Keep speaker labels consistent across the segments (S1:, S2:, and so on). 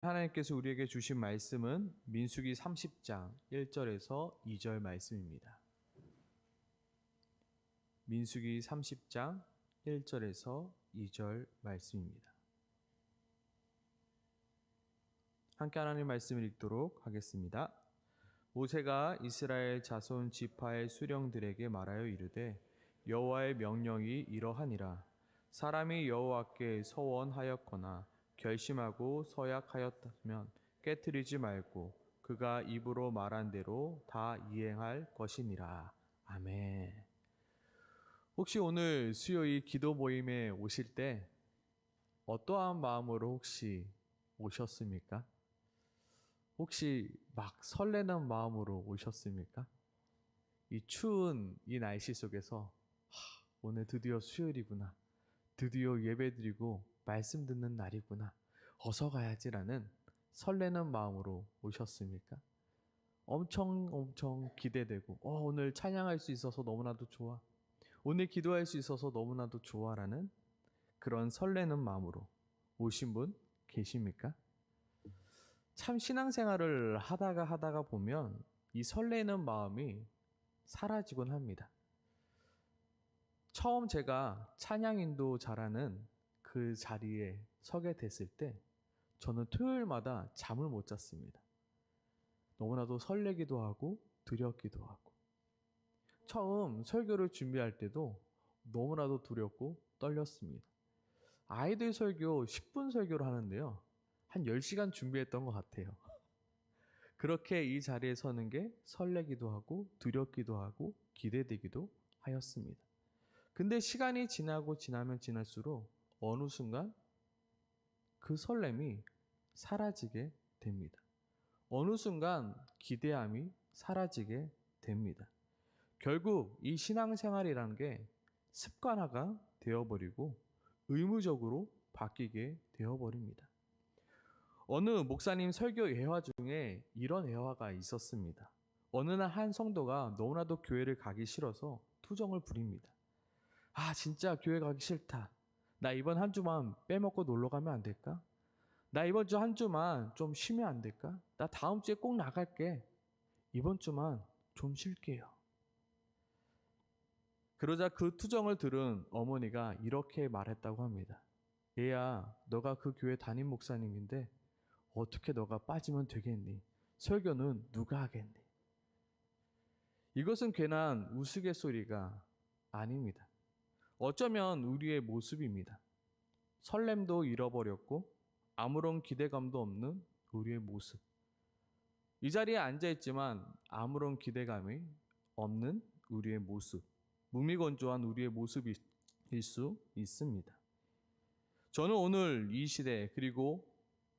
S1: 하나님께서 우리에게 주신 말씀은 민수기 30장 1절에서 2절 말씀입니다. 민수기 30장 1절에서 2절 말씀입니다. 함께 하나님의 말씀을 읽도록 하겠습니다. 모세가 이스라엘 자손 지파의 수령들에게 말하여 이르되 여호와의 명령이 이러하니라. 사람이 여호와께 서원하였거나 결심하고 서약하였다면 깨뜨리지 말고 그가 입으로 말한 대로 다 이행할 것이니라. 아멘. 혹시 오늘 수요일 기도 모임에 오실 때 어떠한 마음으로 혹시 오셨습니까? 혹시 막 설레는 마음으로 오셨습니까? 이 추운 이 날씨 속에서 오늘 드디어 수요일이구나. 드디어 예배드리고 말씀 듣는 날이구나. 어서 가야지라는 설레는 마음으로 오셨습니까? 엄청 기대되고 오늘 찬양할 수 있어서 너무나도 좋아. 오늘 기도할 수 있어서 너무나도 좋아라는 그런 설레는 마음으로 오신 분 계십니까? 참 신앙생활을 하다가 보면 이 설레는 마음이 사라지곤 합니다. 처음 제가 찬양인도 잘하는 그 자리에 서게 됐을 때 저는 토요일마다 잠을 못 잤습니다. 너무나도 설레기도 하고 두렵기도 하고 처음 설교를 준비할 때도 너무나도 두렵고 떨렸습니다. 아이들 설교 10분 설교를 하는데요. 한 10시간 준비했던 것 같아요. 그렇게 이 자리에 서는 게 설레기도 하고 두렵기도 하고 기대되기도 하였습니다. 근데 시간이 지나면 지날수록 어느 순간 그 설렘이 사라지게 됩니다. 어느 순간 기대함이 사라지게 됩니다. 결국 이 신앙생활이라는 게 습관화가 되어버리고 의무적으로 바뀌게 되어버립니다. 어느 목사님 설교 예화 중에 이런 예화가 있었습니다. 어느 날 한 성도가 너무나도 교회를 가기 싫어서 투정을 부립니다. 진짜 교회 가기 싫다. 나 이번 한 주만 빼먹고 놀러 가면 안 될까? 나 이번 주 한 주만 좀 쉬면 안 될까? 나 다음 주에 꼭 나갈게. 이번 주만 좀 쉴게요. 그러자 그 투정을 들은 어머니가 이렇게 말했다고 합니다. 얘야, 너가 그 교회 담임 목사님인데 어떻게 너가 빠지면 되겠니? 설교는 누가 하겠니? 이것은 괜한 우스갯소리가 아닙니다. 어쩌면 우리의 모습입니다. 설렘도 잃어버렸고 아무런 기대감도 없는 우리의 모습. 이 자리에 앉아있지만 아무런 기대감이 없는 우리의 모습. 무미건조한 우리의 모습일 수 있습니다. 저는 오늘 이 시대 그리고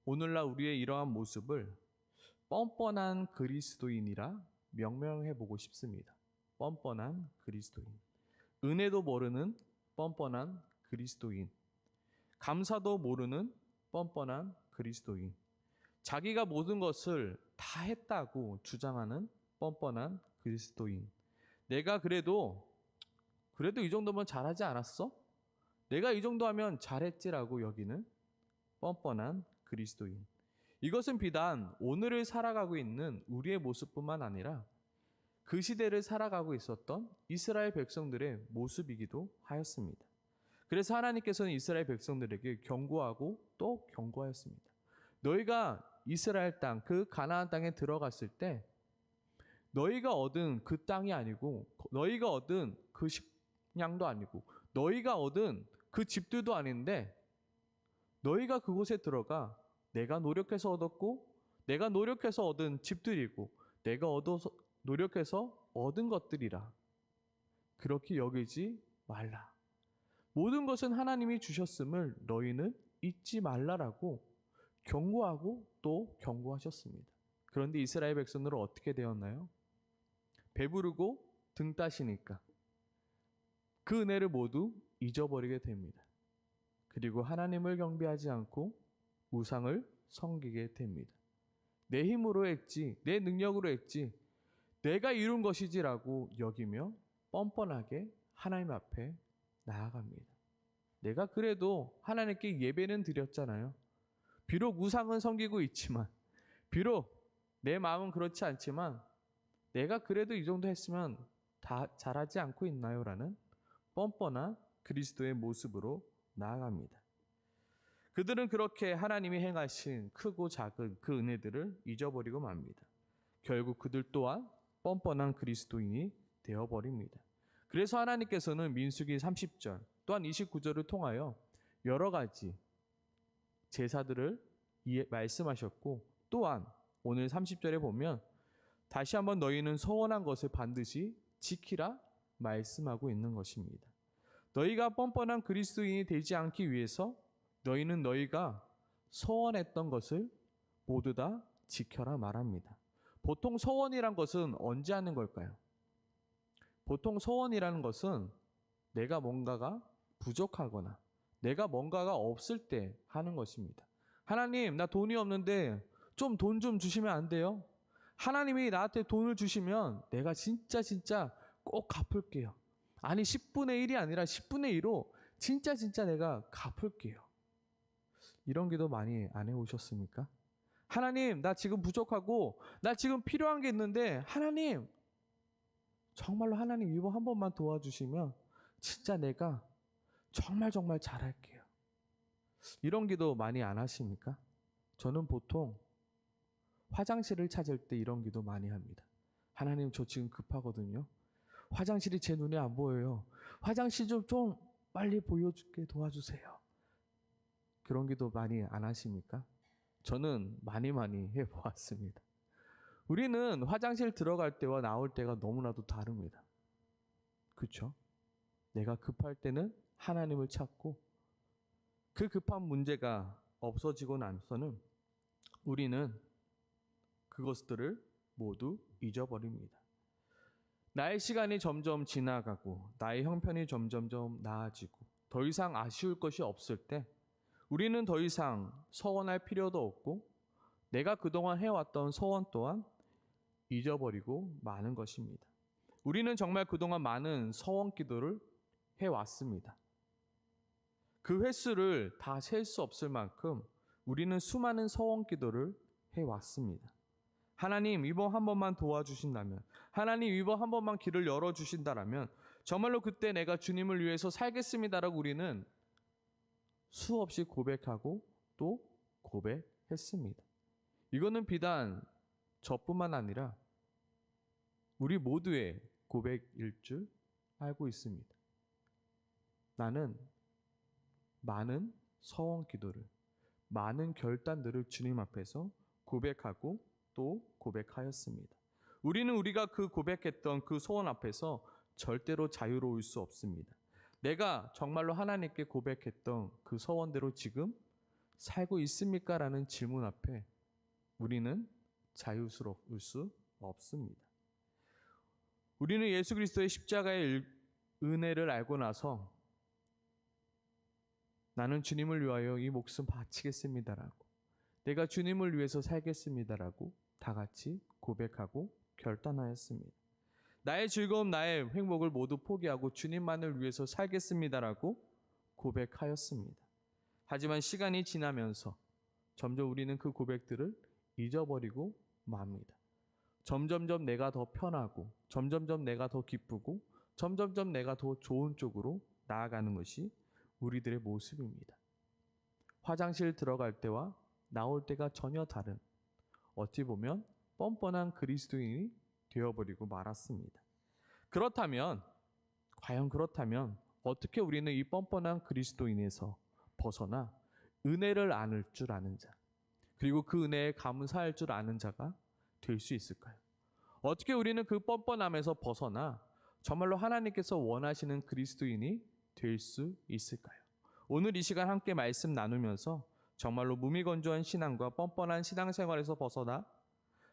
S1: 오늘날 우리의 이러한 모습을 뻔뻔한 그리스도인이라 명명해 보고 싶습니다. 뻔뻔한 그리스도인. 은혜도 모르는 뻔뻔한 그리스도인. 감사도 모르는 뻔뻔한 그리스도인. 자기가 모든 것을 다 했다고 주장하는 뻔뻔한 그리스도인. 내가 그래도 이 정도면 잘하지 않았어? 내가 이 정도 하면 잘했지라고 여기는 뻔뻔한 그리스도인. 이것은 비단 오늘을 살아가고 있는 우리의 모습뿐만 아니라 그 시대를 살아가고 있었던 이스라엘 백성들의 모습이기도 하였습니다. 그래서 하나님께서는 이스라엘 백성들에게 경고하고 또 경고하였습니다. 너희가 이스라엘 땅, 그 가나안 땅에 들어갔을 때 너희가 얻은 그 땅이 아니고 너희가 얻은 그 식량도 아니고 너희가 얻은 그 집들도 아닌데 너희가 그곳에 들어가 내가 노력해서 얻었고 내가 노력해서 얻은 집들이고 내가 노력해서 얻은 것들이라. 그렇게 여기지 말라. 모든 것은 하나님이 주셨음을 너희는 잊지 말라라고 경고하고 또 경고하셨습니다. 그런데 이스라엘 백성들은 어떻게 되었나요? 배부르고 등 따시니까 그 은혜를 모두 잊어버리게 됩니다. 그리고 하나님을 경배하지 않고 우상을 섬기게 됩니다. 내 힘으로 했지, 내 능력으로 했지, 내가 이룬 것이지라고 여기며 뻔뻔하게 하나님 앞에 나아갑니다. 내가 그래도 하나님께 예배는 드렸잖아요. 비록 우상은 섬기고 있지만, 비록 내 마음은 그렇지 않지만 내가 그래도 이 정도 했으면 다 잘하지 않고 있나요? 라는 뻔뻔한 그리스도의 모습으로 나아갑니다. 그들은 그렇게 하나님이 행하신 크고 작은 그 은혜들을 잊어버리고 맙니다. 결국 그들 또한 뻔뻔한 그리스도인이 되어버립니다. 그래서 하나님께서는 민수기 30절 또한 29절을 통하여 여러 가지 제사들을 말씀하셨고, 또한 오늘 30절에 보면 다시 한번 너희는 서원한 것을 반드시 지키라 말씀하고 있는 것입니다. 너희가 뻔뻔한 그리스도인이 되지 않기 위해서 너희는 너희가 서원했던 것을 모두 다 지켜라 말합니다. 보통 서원이란 것은 언제 하는 걸까요? 보통 서원이라는 것은 내가 뭔가가 부족하거나 내가 뭔가가 없을 때 하는 것입니다. 하나님, 나 돈이 없는데 좀 돈 좀 주시면 안 돼요? 하나님이 나한테 돈을 주시면 내가 진짜 꼭 갚을게요. 아니 10분의 1이 아니라 10분의 1로 진짜 내가 갚을게요. 이런 기도 많이 안 해오셨습니까? 하나님, 나 지금 부족하고 나 지금 필요한 게 있는데 하나님, 정말로 하나님 이거 한 번만 도와주시면 진짜 내가 정말 잘할게요. 이런 기도 많이 안 하십니까? 저는 보통 화장실을 찾을 때 이런 기도 많이 합니다. 하나님, 저 지금 급하거든요. 화장실이 제 눈에 안 보여요. 화장실 좀 빨리 보여줄게 도와주세요. 그런 기도 많이 안 하십니까? 저는 많이 해보았습니다. 우리는 화장실 들어갈 때와 나올 때가 너무나도 다릅니다. 그렇죠? 내가 급할 때는 하나님을 찾고 그 급한 문제가 없어지고 나서는 우리는 그것들을 모두 잊어버립니다. 나의 시간이 점점 지나가고 나의 형편이 점점 나아지고 더 이상 아쉬울 것이 없을 때 우리는 더 이상 서원할 필요도 없고 내가 그동안 해왔던 서원 또한 잊어버리고 마는 것입니다. 우리는 정말 그동안 많은 서원 기도를 해왔습니다. 그 횟수를 다 셀 수 없을 만큼 우리는 수많은 서원 기도를 해왔습니다. 하나님, 이번 한 번만 도와주신다면, 하나님 이번 한 번만 길을 열어주신다라면 정말로 그때 내가 주님을 위해서 살겠습니다라고 우리는 수없이 고백하고 또 고백했습니다. 이거는 비단 저뿐만 아니라 우리 모두의 고백일 줄 알고 있습니다. 나는 많은 서원 기도를, 많은 결단들을 주님 앞에서 고백하고 또 고백하였습니다. 우리는 우리가 그 고백했던 그 소원 앞에서 절대로 자유로울 수 없습니다. 내가 정말로 하나님께 고백했던 그 소원대로 지금 살고 있습니까? 라는 질문 앞에 우리는 자유스러울 수 없습니다. 우리는 예수 그리스도의 십자가의 은혜를 알고 나서 나는 주님을 위하여 이 목숨 바치겠습니다라고, 내가 주님을 위해서 살겠습니다라고 다 같이 고백하고 결단하였습니다. 나의 즐거움, 나의 행복을 모두 포기하고 주님만을 위해서 살겠습니다라고 고백하였습니다. 하지만 시간이 지나면서 점점 우리는 그 고백들을 잊어버리고 맙니다. 점점점 내가 더 편하고 점점점 내가 더 기쁘고 점점점 내가 더 좋은 쪽으로 나아가는 것이 우리들의 모습입니다. 화장실 들어갈 때와 나올 때가 전혀 다른, 어찌 보면 뻔뻔한 그리스도인이 되어버리고 말았습니다. 과연 그렇다면 어떻게 우리는 이 뻔뻔한 그리스도인에서 벗어나 은혜를 안을 줄 아는 자, 그리고 그 은혜에 감사할 줄 아는 자가 될 수 있을까요? 어떻게 우리는 그 뻔뻔함에서 벗어나 정말로 하나님께서 원하시는 그리스도인이 될 수 있을까요? 오늘 이 시간 함께 말씀 나누면서 정말로 무미건조한 신앙과 뻔뻔한 신앙생활에서 벗어나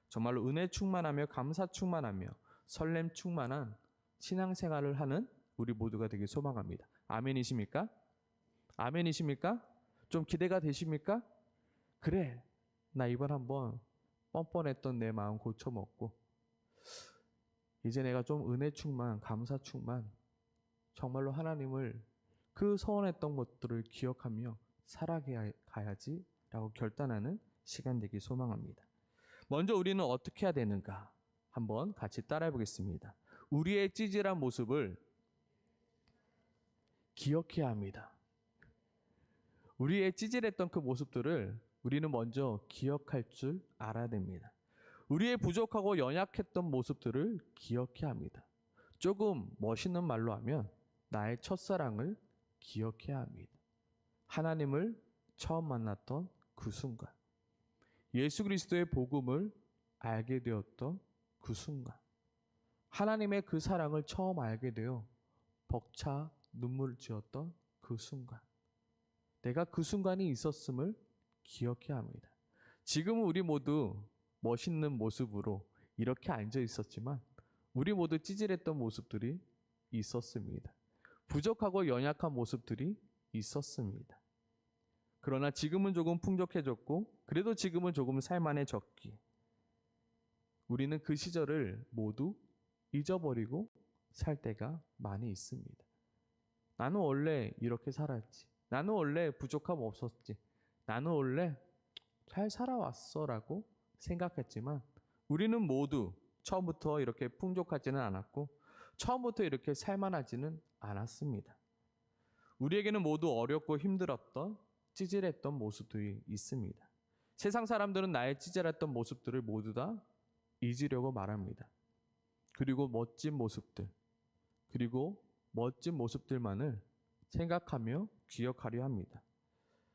S1: 정말로 은혜 충만하며 감사 충만하며 설렘 충만한 신앙생활을 하는 우리 모두가 되길 소망합니다. 아멘이십니까? 아멘이십니까? 좀 기대가 되십니까? 그래, 나 이번 한번 뻔뻔했던 내 마음 고쳐먹고 이제 내가 좀 은혜 충만, 감사 충만, 정말로 하나님을 그 서원했던 것들을 기억하며 살아가야지 라고 결단하는 시간 되기 소망합니다. 먼저 우리는 어떻게 해야 되는가? 한번 같이 따라해 보겠습니다. 우리의 찌질한 모습을 기억해야 합니다. 우리의 찌질했던 그 모습들을 우리는 먼저 기억할 줄 알아야 됩니다. 우리의 부족하고 연약했던 모습들을 기억해야 합니다. 조금 멋있는 말로 하면 나의 첫사랑을 기억해야 합니다. 하나님을 처음 만났던 그 순간, 예수 그리스도의 복음을 알게 되었던 그 순간, 하나님의 그 사랑을 처음 알게 되어 벅차 눈물을 지었던 그 순간, 내가 그 순간이 있었음을 기억해야 합니다. 지금은 우리 모두 멋있는 모습으로 이렇게 앉아 있었지만 우리 모두 찌질했던 모습들이 있었습니다. 부족하고 연약한 모습들이 있었습니다. 그러나 지금은 조금 풍족해졌고 그래도 지금은 조금 살만해졌기에 우리는 그 시절을 모두 잊어버리고 살 때가 많이 있습니다. 나는 원래 이렇게 살았지. 나는 원래 부족함 없었지. 나는 원래 잘 살아왔어 라고 생각했지만 우리는 모두 처음부터 이렇게 풍족하지는 않았고 처음부터 이렇게 살만하지는 않았습니다. 우리에게는 모두 어렵고 힘들었던 찌질했던 모습들이 있습니다. 세상 사람들은 나의 찌질했던 모습들을 모두 다 잊으려고 말합니다. 그리고 멋진 모습들만을 생각하며 기억하려 합니다.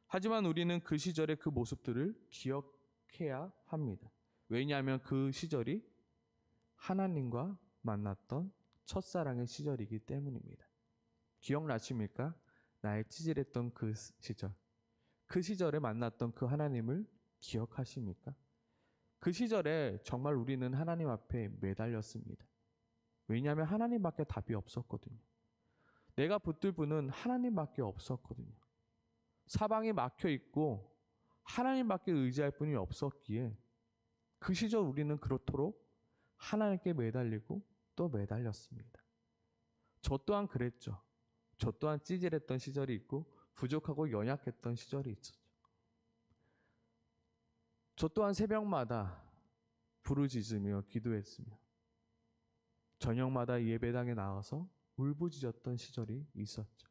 S1: 하지만 우리는 그 시절의 그 모습들을 기억해야 합니다. 왜냐하면 그 시절이 하나님과 만났던 첫사랑의 시절이기 때문입니다. 기억나십니까? 나의 찌질했던 그 시절. 그 시절에 만났던 그 하나님을 기억하십니까? 그 시절에 정말 우리는 하나님 앞에 매달렸습니다. 왜냐하면 하나님밖에 답이 없었거든요. 내가 붙들 분은 하나님밖에 없었거든요. 사방이 막혀 있고 하나님밖에 의지할 분이 없었기에 그 시절 우리는 그렇도록 하나님께 매달리고 또 매달렸습니다. 저 또한 그랬죠. 저 또한 찌질했던 시절이 있고 부족하고 연약했던 시절이 있었죠. 저 또한 새벽마다 부르짖으며 기도했으며 저녁마다 예배당에 나와서 울부짖었던 시절이 있었죠.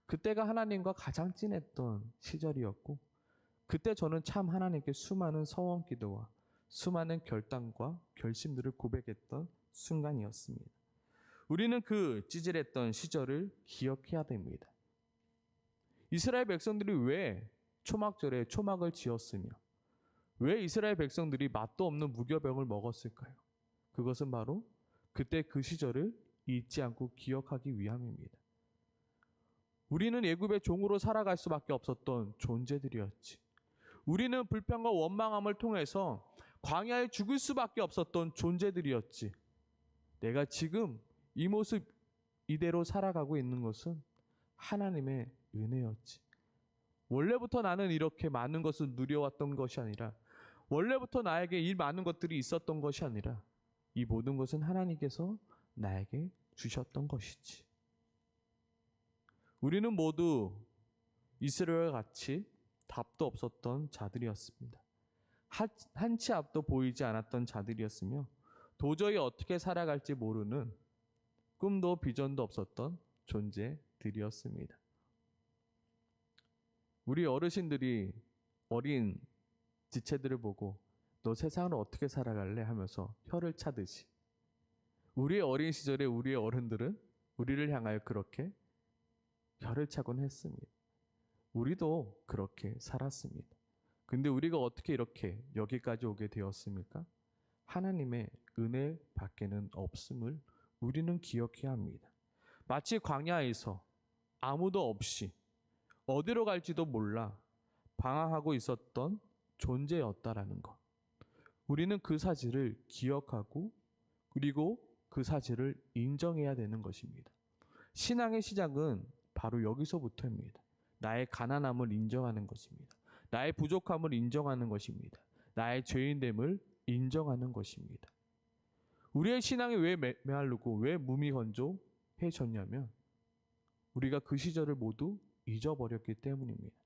S1: 그때가 하나님과 가장 친했던 시절이었고 그때 저는 참 하나님께 수많은 서원 기도와 수많은 결단과 결심들을 고백했던 순간이었습니다. 우리는 그 찌질했던 시절을 기억해야 됩니다. 이스라엘 백성들이 왜 초막절에 초막을 지었으며 왜 이스라엘 백성들이 맛도 없는 무교병을 먹었을까요? 그것은 바로 그때 그 시절을 잊지 않고 기억하기 위함입니다. 우리는 애굽의 종으로 살아갈 수밖에 없었던 존재들이었지. 우리는 불평과 원망함을 통해서 광야에 죽을 수밖에 없었던 존재들이었지. 내가 지금 이 모습 이대로 살아가고 있는 것은 하나님의 은혜였지. 원래부터 나는 이렇게 많은 것을 누려왔던 것이 아니라 원래부터 나에게 이 많은 것들이 있었던 것이 아니라 이 모든 것은 하나님께서 나에게 주셨던 것이지. 우리는 모두 이스라엘과 같이 답도 없었던 자들이었습니다. 한치 앞도 보이지 않았던 자들이었으며 도저히 어떻게 살아갈지 모르는 꿈도 비전도 없었던 존재들이었습니다. 우리 어르신들이 어린 지체들을 보고 너 세상을 어떻게 살아갈래 하면서 혀를 차듯이 우리의 어린 시절에 우리의 어른들은 우리를 향하여 그렇게 혀를 차곤 했습니다. 우리도 그렇게 살았습니다. 근데 우리가 어떻게 이렇게 여기까지 오게 되었습니까? 하나님의 은혜 밖에는 없음을 우리는 기억해야 합니다. 마치 광야에서 아무도 없이 어디로 갈지도 몰라 방황하고 있었던 존재였다라는 것. 우리는 그 사실을 기억하고 그리고 그 사실을 인정해야 되는 것입니다. 신앙의 시작은 바로 여기서부터입니다. 나의 가난함을 인정하는 것입니다. 나의 부족함을 인정하는 것입니다. 나의 죄인됨을 인정하는 것입니다. 우리의 신앙이 왜 메마르고 왜 무미건조해졌냐면 우리가 그 시절을 모두 잊어버렸기 때문입니다.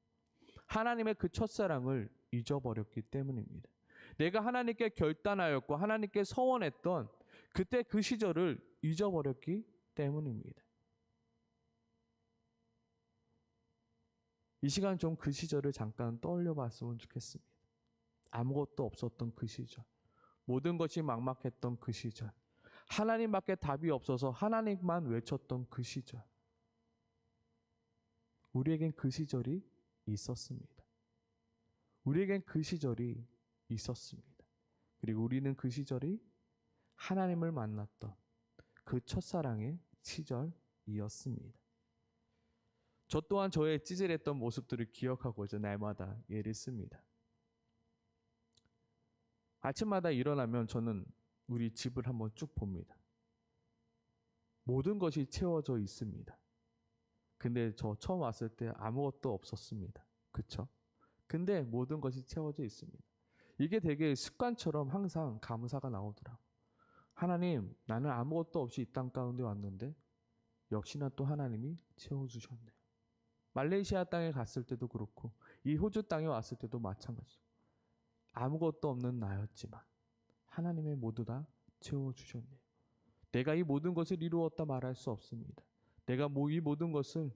S1: 하나님의 그 첫사랑을 잊어버렸기 때문입니다. 내가 하나님께 결단하였고 하나님께 서원했던 그때 그 시절을 잊어버렸기 때문입니다. 이 시간 좀 그 시절을 잠깐 떠올려 봤으면 좋겠습니다. 아무것도 없었던 그 시절, 모든 것이 막막했던 그 시절, 하나님밖에 답이 없어서 하나님만 외쳤던 그 시절, 우리에겐 그 시절이 있었습니다. 우리에겐 그 시절이 있었습니다. 그리고 우리는 그 시절이 하나님을 만났던 그 첫사랑의 시절이었습니다. 저 또한 저의 찌질했던 모습들을 기억하고자 날마다 예를 씁니다. 아침마다 일어나면 저는 우리 집을 한번 쭉 봅니다. 모든 것이 채워져 있습니다. 근데 저 처음 왔을 때 아무것도 없었습니다. 그쵸? 근데 모든 것이 채워져 있습니다. 이게 되게 습관처럼 항상 감사가 나오더라고요. 하나님, 나는 아무것도 없이 이 땅 가운데 왔는데 역시나 또 하나님이 채워주셨네요. 말레이시아 땅에 갔을 때도 그렇고 이 호주 땅에 왔을 때도 마찬가지고 아무것도 없는 나였지만 하나님의 모두 다 채워주셨네요. 내가 이 모든 것을 이루었다 말할 수 없습니다. 내가 이 모든 것을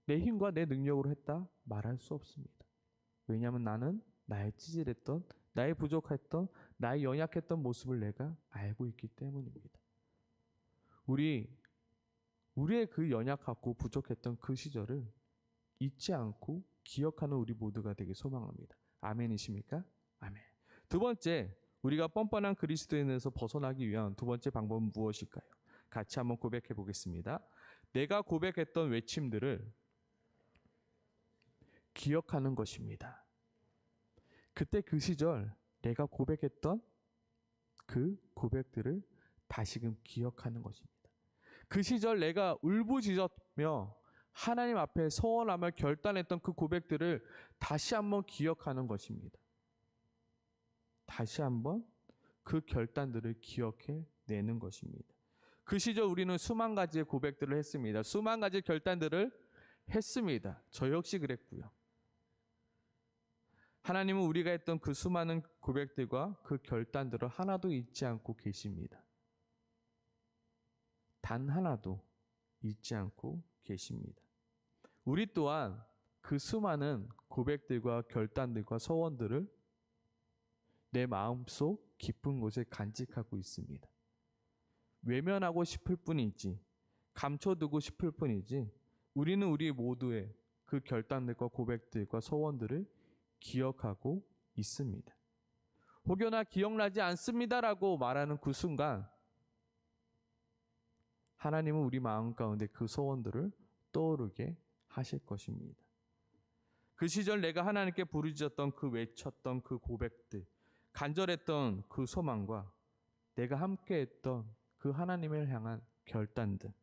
S1: 내 힘과 내 능력으로 했다 말할 수 없습니다. 왜냐하면 나는 나의 찌질했던, 나의 부족했던, 나의 연약했던 모습을 내가 알고 있기 때문입니다. 우리의 그 연약하고 부족했던 그 시절을 잊지 않고 기억하는 우리 모두가 되길 소망합니다. 아멘이십니까? 아멘. 두 번째, 우리가 뻔뻔한 그리스도인에서 벗어나기 위한 두 번째 방법은 무엇일까요? 같이 한번 고백해 보겠습니다. 내가 고백했던 외침들을 기억하는 것입니다. 그때 그 시절 내가 고백했던 그 고백들을 다시금 기억하는 것입니다. 그 시절 내가 울부짖었며 하나님 앞에 서원하며 결단했던 그 고백들을 다시 한번 기억하는 것입니다. 다시 한번 그 결단들을 기억해 내는 것입니다. 그 시절 우리는 수만 가지의 고백들을 했습니다. 수만 가지 결단들을 했습니다. 저 역시 그랬고요. 하나님은 우리가 했던 그 수많은 고백들과 그 결단들을 하나도 잊지 않고 계십니다. 단 하나도 잊지 않고 계십니다. 우리 또한 그 수많은 고백들과 결단들과 소원들을 내 마음속 깊은 곳에 간직하고 있습니다. 외면하고 싶을 뿐이지, 감춰두고 싶을 뿐이지, 우리는 우리 모두의 그 결단들과 고백들과 소원들을 기억하고 있습니다. 혹여나 기억나지 않습니다라고 말하는 그 순간 하나님은 우리 마음 가운데 그 소원들을 떠오르게 하실 것입니다. 그 시절 내가 하나님께 부르짖었던 그 외쳤던 그 고백들, 간절했던 그 소망과 내가 함께했던 그 하나님을 향한 결단들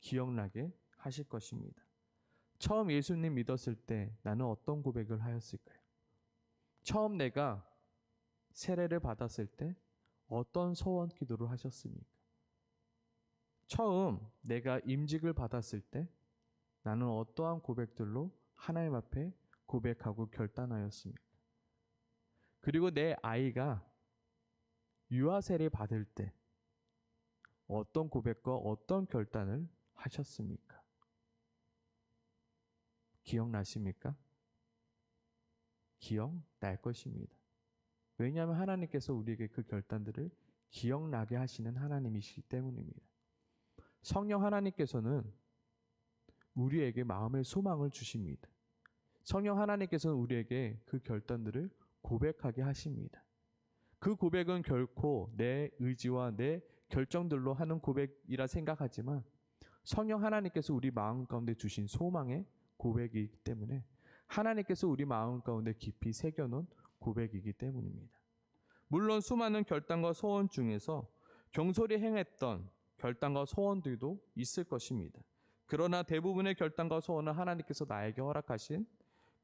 S1: 기억나게 하실 것입니다. 처음 예수님 믿었을 때 나는 어떤 고백을 하였을까요? 처음 내가 세례를 받았을 때 어떤 소원 기도를 하셨습니까? 처음 내가 임직을 받았을 때 나는 어떠한 고백들로 하나님 앞에 고백하고 결단하였습니까? 그리고 내 아이가 유아 세례 받을 때 어떤 고백과 어떤 결단을 하셨습니까? 기억나십니까? 기억날 것입니다. 왜냐하면 하나님께서 우리에게 그 결단들을 기억나게 하시는 하나님이시기 때문입니다. 성령 하나님께서는 우리에게 마음의 소망을 주십니다. 성령 하나님께서는 우리에게 그 결단들을 고백하게 하십니다. 그 고백은 결코 내 의지와 내 결정들로 하는 고백이라 생각하지만 성령 하나님께서 우리 마음 가운데 주신 소망의 고백이기 때문에 하나님께서 우리 마음 가운데 깊이 새겨놓은 고백이기 때문입니다. 물론 수많은 결단과 소원 중에서 경솔히 행했던 결단과 소원들도 있을 것입니다. 그러나 대부분의 결단과 소원은 하나님께서 나에게 허락하신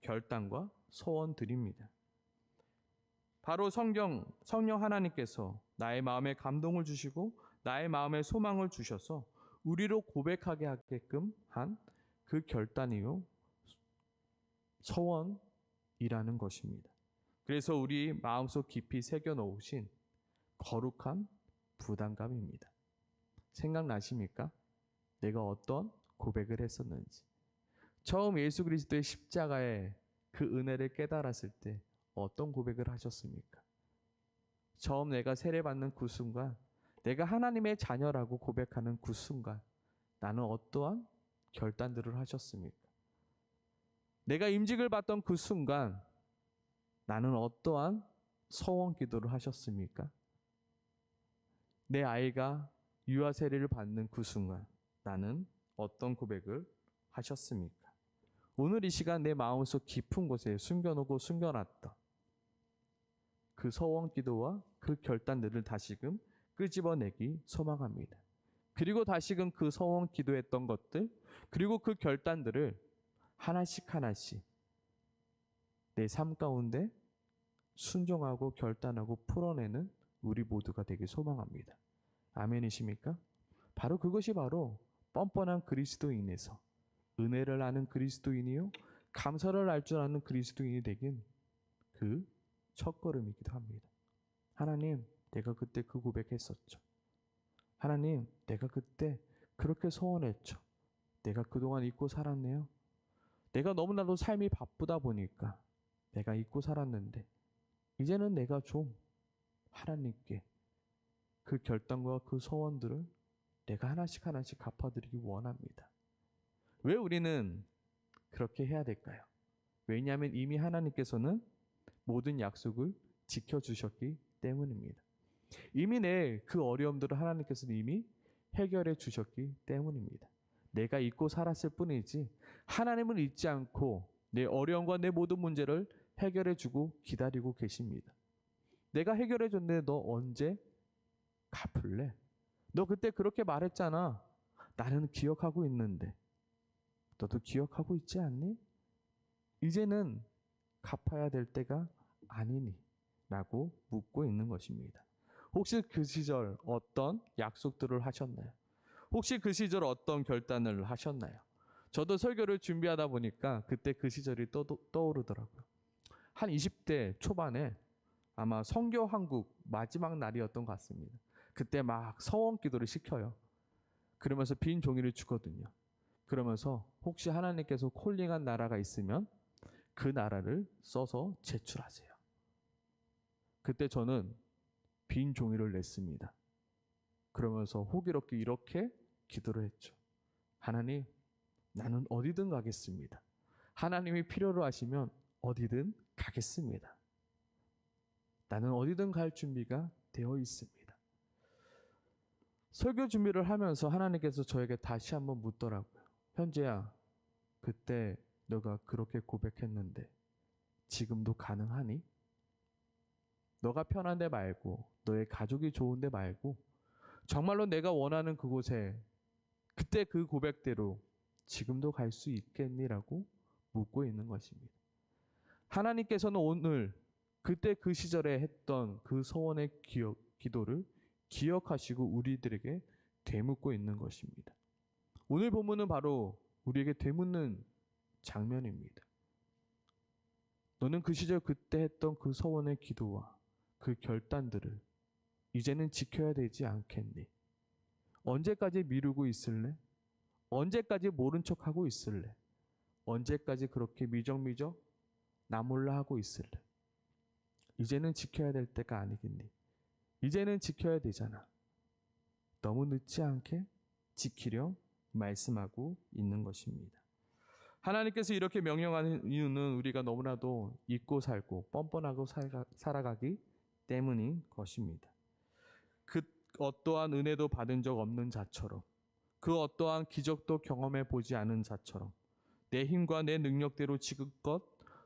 S1: 결단과 소원들입니다. 바로 성령 하나님께서 나의 마음에 감동을 주시고 나의 마음에 소망을 주셔서 우리로 고백하게 하게끔 한 그 결단이요 소원이라는 것입니다. 그래서 우리 마음속 깊이 새겨놓으신 거룩한 부담감입니다. 생각나십니까? 내가 어떤 고백을 했었는지. 처음 예수 그리스도의 십자가의 그 은혜를 깨달았을 때 어떤 고백을 하셨습니까? 처음 내가 세례받는 그 순간, 내가 하나님의 자녀라고 고백하는 그 순간, 나는 어떠한 결단들을 하셨습니까? 내가 임직을 받던 그 순간, 나는 어떠한 서원 기도를 하셨습니까? 내 아이가 유아 세례를 받는 그 순간, 나는 어떤 고백을 하셨습니까? 오늘 이 시간 내 마음속 깊은 곳에 숨겨놓고 숨겨놨던 그 서원 기도와 그 결단들을 다시금 끄집어내기 소망합니다. 그리고 다시금 그 서원 기도했던 것들, 그리고 그 결단들을 하나씩 하나씩 내 삶 가운데 순종하고 결단하고 풀어내는 우리 모두가 되길 소망합니다. 아멘이십니까? 바로 그것이 바로 뻔뻔한 그리스도인에서 은혜를 아는 그리스도인이요 감사를 알 줄 아는 그리스도인이 되긴 그 첫걸음이기도 합니다. 하나님, 내가 그때 그 고백했었죠. 하나님, 내가 그때 그렇게 소원했죠. 내가 그동안 잊고 살았네요. 내가 너무나도 삶이 바쁘다 보니까 내가 잊고 살았는데 이제는 내가 좀 하나님께 그 결단과 그 소원들을 내가 하나씩 하나씩 갚아드리기 원합니다. 왜 우리는 그렇게 해야 될까요? 왜냐하면 이미 하나님께서는 모든 약속을 지켜주셨기 때문입니다. 이미 내 그 어려움들을 하나님께서는 이미 해결해 주셨기 때문입니다. 내가 잊고 살았을 뿐이지 하나님은 잊지 않고 내 어려움과 내 모든 문제를 해결해 주고 기다리고 계십니다. 내가 해결해 줬는데 너 언제 갚을래? 너 그때 그렇게 말했잖아. 나는 기억하고 있는데 너도 기억하고 있지 않니? 이제는 갚아야 될 때가 아니니? 라고 묻고 있는 것입니다. 혹시 그 시절 어떤 약속들을 하셨나요? 혹시 그 시절 어떤 결단을 하셨나요? 저도 설교를 준비하다 보니까 그때 그 시절이 떠오르더라고요. 한 20대 초반에 아마 선교 한국 마지막 날이었던 것 같습니다. 그때 막 서원 기도를 시켜요. 그러면서 빈 종이를 주거든요. 그러면서 혹시 하나님께서 콜링한 나라가 있으면 그 나라를 써서 제출하세요. 그때 저는 빈 종이를 냈습니다. 그러면서 호기롭게 이렇게 기도를 했죠. 하나님, 나는 어디든 가겠습니다. 하나님이 필요로 하시면 어디든 가겠습니다. 나는 어디든 갈 준비가 되어 있습니다. 설교 준비를 하면서 하나님께서 저에게 다시 한번 묻더라고요. 현재야, 그때 너가 그렇게 고백했는데 지금도 가능하니? 너가 편한 데 말고 너의 가족이 좋은 데 말고 정말로 내가 원하는 그곳에 그때 그 고백대로 지금도 갈 수 있겠니라고 묻고 있는 것입니다. 하나님께서는 오늘 그때 그 시절에 했던 그 소원의 기도를 기억하시고 우리들에게 되묻고 있는 것입니다. 오늘 본문은 바로 우리에게 되묻는 장면입니다. 너는 그 시절 그때 했던 그 소원의 기도와 그 결단들을 이제는 지켜야 되지 않겠니? 언제까지 미루고 있을래? 언제까지 모른 척하고 있을래? 언제까지 그렇게 미적미적 나 몰라 하고 있을래? 이제는 지켜야 될 때가 아니겠니? 이제는 지켜야 되잖아. 너무 늦지 않게 지키려 말씀하고 있는 것입니다. 하나님께서 이렇게 명령하는 이유는 우리가 너무나도 잊고 살고 뻔뻔하고 살아가기 때문인 것입니다. 그 어떠한 은혜도 받은 적 없는 자처럼, 그 어떠한 기적도 경험해 보지 않은 자처럼, 내 힘과 내 능력대로 지금껏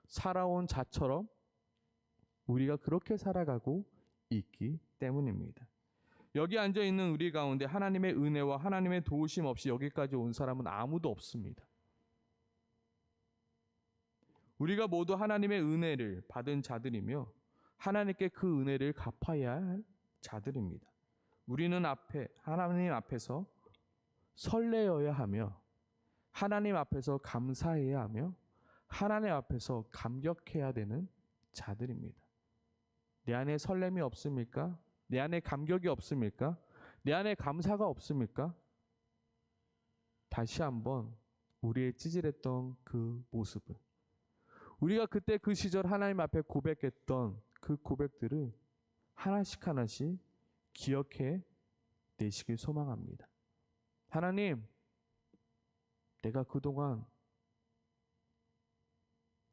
S1: 살아온 자처럼 우리가 그렇게 살아가고 있기 때문입니다. 여기 앉아 있는 우리 가운데 하나님의 은혜와 하나님의 도우심 없이 여기까지 온 사람은 아무도 없습니다. 우리가 모두 하나님의 은혜를 받은 자들이며 하나님께 그 은혜를 갚아야 할 자들입니다. 우리는 하나님 앞에서 설레어야 하며 하나님 앞에서 감사해야 하며 하나님 앞에서 감격해야 되는 자들입니다. 내 안에 설렘이 없습니까? 내 안에 감격이 없습니까? 내 안에 감사가 없습니까? 다시 한번 우리의 찌질했던 그 모습을, 우리가 그때 그 시절 하나님 앞에 고백했던 그 고백들을 하나씩 하나씩 기억해 내시길 소망합니다. 하나님, 내가 그동안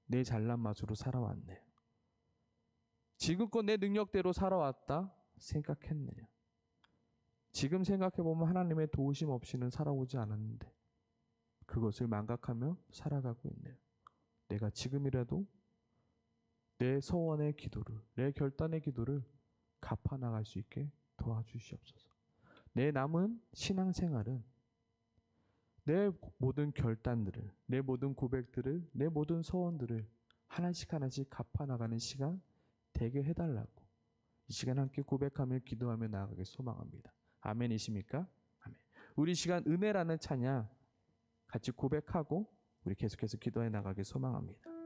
S1: 내 잘난 맛으로 살아왔네요. 지금껏 내 능력대로 살아왔다 생각했네요. 지금 생각해보면 하나님의 도우심 없이는 살아오지 않았는데 그것을 망각하며 살아가고 있네요. 내가 지금이라도 내 소원의 기도를, 내 결단의 기도를 갚아나갈 수 있게 도와주시옵소서. 내 남은 신앙생활은 내 모든 결단들을, 내 모든 고백들을, 내 모든 소원들을 하나씩 하나씩 갚아나가는 시간 되게 해달라고 이 시간 함께 고백하며 기도하며 나아가길 소망합니다. 아멘이십니까? 아멘. 우리 시간 은혜라는 찬양 같이 고백하고 우리 계속해서 기도해 나가길 소망합니다.